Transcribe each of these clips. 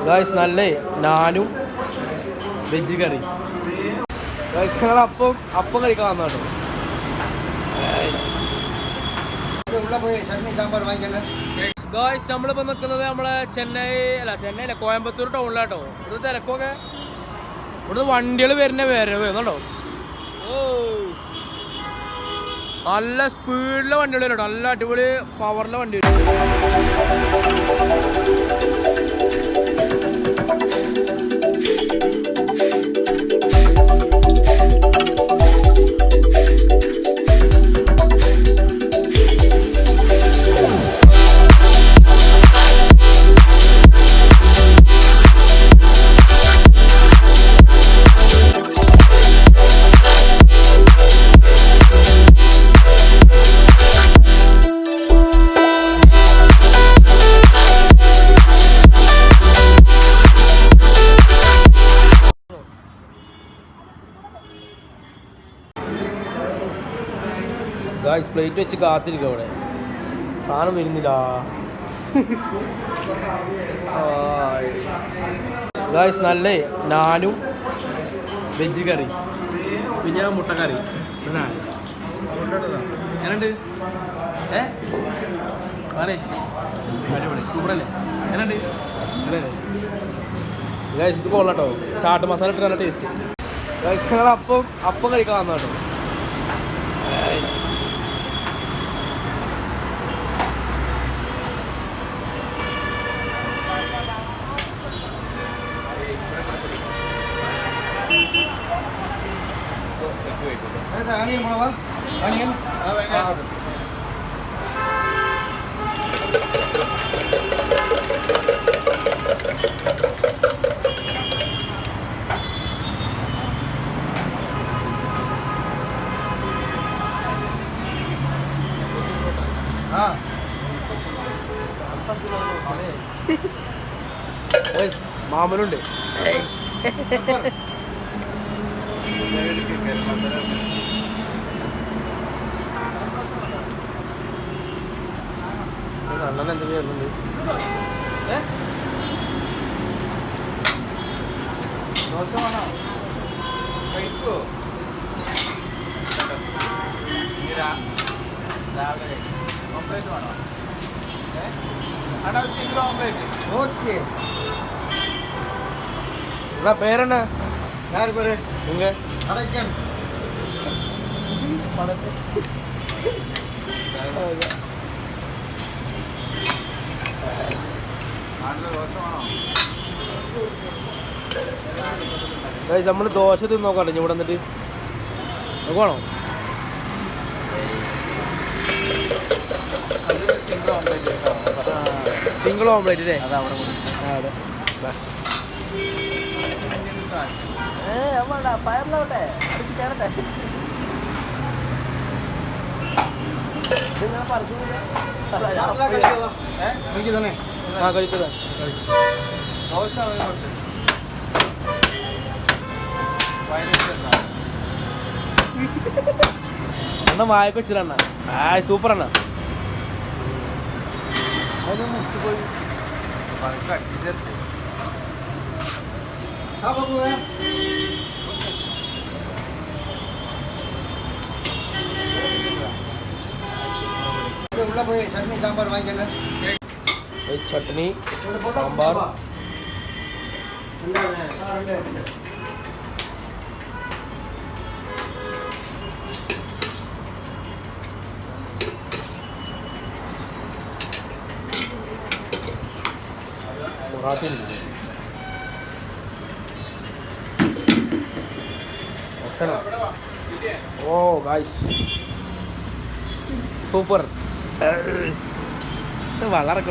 Guys നല്ല നാനും veg കറി. Guys ഞങ്ങൾ അപ്പം കഴിക്കാൻ വന്നോ. ഗായ്സ് നമ്മളിപ്പോൾ നിൽക്കുന്നത് നമ്മളെ ചെന്നൈ കോയമ്പത്തൂർ ടൗണിലാട്ടോ. ഇവിടെ തിരക്കൊക്കെ ഇവിടുന്ന് വണ്ടികൾ വരുന്നുണ്ടോ. ഓ നല്ല സ്പീഡിലെ വണ്ടികൾ വരും, നല്ല അടിപൊളി പവറിലെ വണ്ടി വരും. ഗായ്സ് പ്ലേറ്റ് വെച്ച് കാത്തിരിക്കും അവിടെ, സാധനം വരുന്നില്ല. ഗായ്സ് നല്ല നാനും വെജ് കറി, പിന്നെ മുട്ടക്കറി. എങ്ങനെയുണ്ട്? ആണേ അടിപൊളി സൂപ്പറല്ലേ? എങ്ങനെയുണ്ട്? ഗായ്സ് ഇത് കൊള്ളാട്ടോ, ചാട്ട് മസാല ഇട്ട് നല്ല ടേസ്റ്റ്. ഗായ്സ് ഞങ്ങൾ അപ്പം കഴിക്കാൻ വന്നു കേട്ടോ. Onion, onion. മാമനുണ്ട്. അണ്ണൻ എന്തെങ്കിലും വരുന്നുണ്ട്. ദോശ വേണോ? കഴിക്കോ? ഓംപ്ലേറ്റ് വേണോ? സിംഗിൾ ഓംപ്ലേറ്റ്. ഓക്കെ. എന്നാ പേരെന്നാ? யார் பேரு? எங்க? அடைக்கன். படத்தை. നമ്മൾ ദോശ തിന്ന് നോക്കാട്ടെ ഇവിടെ വന്നിട്ട്. നോക്കണോ? സിംഗിൾ ഓംപ്ലേറ്റ് അല്ലേ? അതെ. പയറിലോട്ടെ അടിച്ച് കയറട്ടെ. ഇതിങ്ങനെ പറിച്ചു തന്നെ. ആ കഴിച്ചതാ. ദോശ അണ്ണ വായൊക്കെ വെച്ചിട്ടണ്ണ. സൂപ്പർ അണ്ണ. അത് മുട്ടിപ്പോയി. चटनी सांबार वांगेंगे. चटनी सांबार Oh guys, super. വളരെ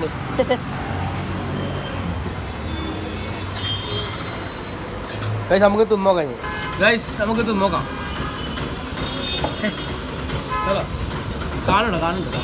നമുക്ക് തിന്നോക്കാം. ഗൈസ് നമുക്ക് തിന്നോക്കാം. കാണുന്നുണ്ടോ?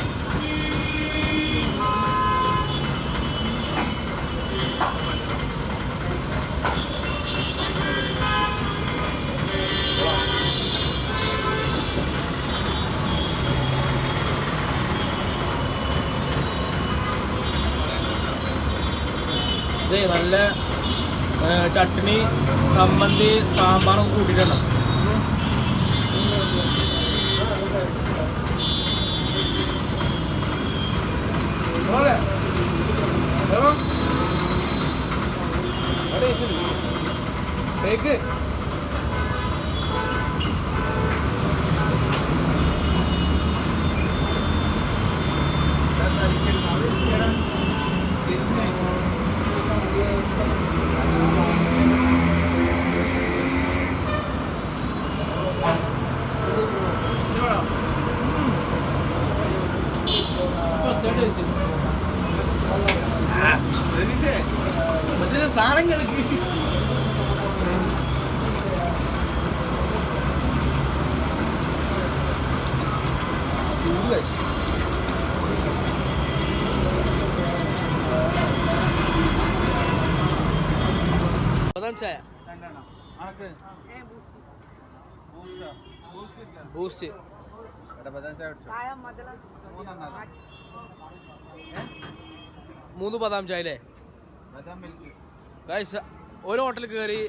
നല്ല ചട്നി, ചമ്മന്തി, സാമ്പാറും കൂട്ടിയിട്ടുണ്ട്. സാധനം കിടക്ക് ചൂട് കഴിച്ചു. ബദാം ചായ, ബൂസ്റ്റ്, 3 ബദാം ചായ അല്ലേ ഗൈസ്? ഒരു ഹോട്ടലിൽ കയറി,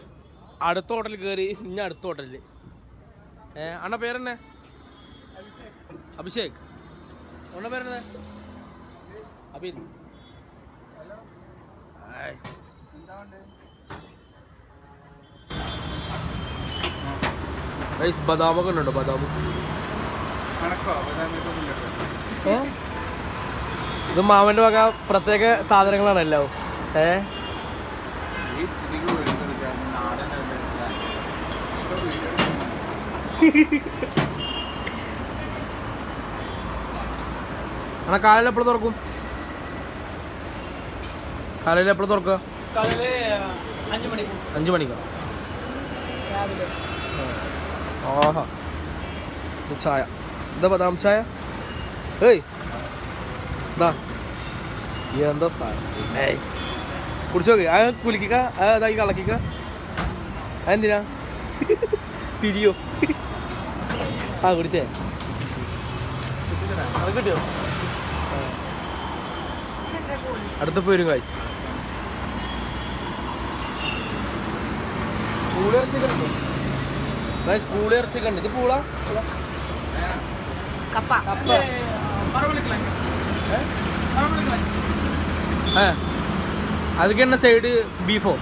അടുത്ത ഹോട്ടലിൽ കയറി, ഇനി അടുത്ത ഹോട്ടലിൽ. അണ്ണ പേരെന്നെ? അഭിഷേക്. അണ്ണ പേരെന്നെ? അബിൻ. ഗൈസ് ബദാമൊക്കെ ഉണ്ടോ? ബദാമ് ഇത് മാമന്റെ വക പ്രത്യേക സാധനങ്ങളാണ് എല്ലാം. അണ കാലയിൽ എപ്പോഴും തുറക്കും? കാലയിൽ എപ്പോഴും തുറക്കുക? 5 മണിക്കാ. ആഹാ, ചായ. എന്താ ബദാം ചായ? ഏയ് എന്താ സാധനം? കുടിച്ചു നോക്ക്. അത് കുലിക്കുക, അതാക്കി കളക്കിക്ക. അതെന്തിനാ? പിരിയോ? കുടിച്ചേ? അത് കിട്ടിയോ? അടുത്ത പോരും കാശ്. പൂളി ഇറച്ചിയൊക്കെ ഉണ്ട്. ഇത് പൂള കപ്പ. അതൊക്കെ തന്നെ സൈഡ് ബീഫോ?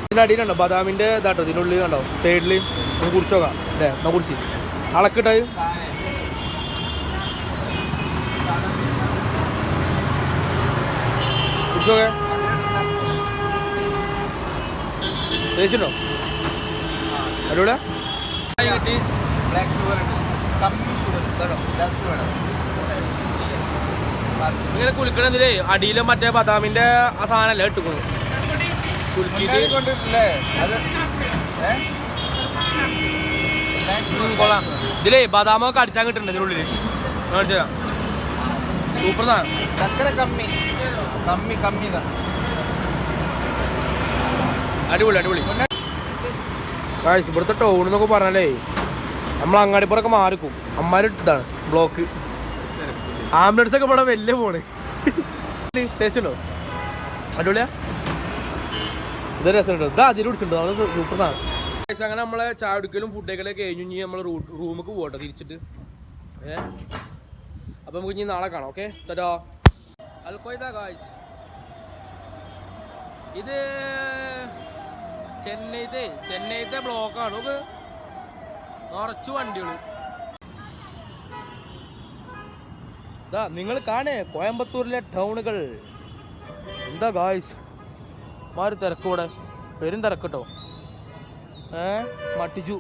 ഇതിൻ്റെ അടിയിലുണ്ടോ ബദാമിൻ്റെ ഇതാട്ടോ? ഇതിനുള്ളിൽ കണ്ടോ സൈഡിൽ? നമുക്ക് കുടിച്ചു നോക്കാം അല്ലേ? എന്നാ കുടിച്ച് അളക്കിട്ടത് കുടിച്ചോക്കെ. തേച്ചിട്ടുണ്ടോ? അടിപൊളിയാ. കിട്ടി. ഇങ്ങനെ കുളിക്കണതിലേ അടിയിലെ മറ്റേ ബദാമിന്റെ ആ സാധനമല്ലേ ഇട്ടുക്കണു കൊള്ളാം. ഇതിലേ ബദാമൊക്കെ അടിച്ചാൽ കിട്ടുന്നുണ്ട് ഇതിനുള്ളില്. കാണിച്ചാ സൂപ്പർ സാധനം. അടിപൊളി അടിപൊളി. ഇവിടുത്തെ ടൗൺ എന്നൊക്കെ പറഞ്ഞാലേ നമ്മൾ അങ്ങാടിപ്പുറമൊക്കെ മാറിക്കും. ഇതാണ് ബ്ലോക്ക്. ആംബുലൻസ് ഒക്കെ ഇവിടെ വലിയ പോണ്. ടേസ്റ്റ് ഉണ്ടോ? അടിപൊളിയാ. ഇത് രസമുണ്ടോ? ഇതാ അതിൽ കുടിച്ചിട്ടുണ്ടോ? അത് സൂപ്പർ സാധനം. അങ്ങനെ നമ്മളെ ചായ കുടിക്കലും ഫുഡ് കഴിക്കലൊക്കെ കഴിഞ്ഞു. ഇനി നമ്മൾ റൂമിലേക്ക് പോകട്ടെ തിരിച്ചിട്ട്. അപ്പൊ നമുക്ക് ഇനി നാളെ കാണാം. ഓക്കെ, തരാ. അൽക്കോയ്ദ ഗായ്സ്, ഇത് ചെന്നൈത്തെ ബ്ലോക്കാണ്. നോക്ക്, നിറച്ചു വണ്ടികള്. ഇതാ നിങ്ങൾ കാണേ കോയമ്പത്തൂരിലെ ടൗണുകൾ. എന്താ ഗായ്സ് മാറി തിരക്കൂടെ, പെരും തിരക്കട്ടോ. മട്ടിച്ചു.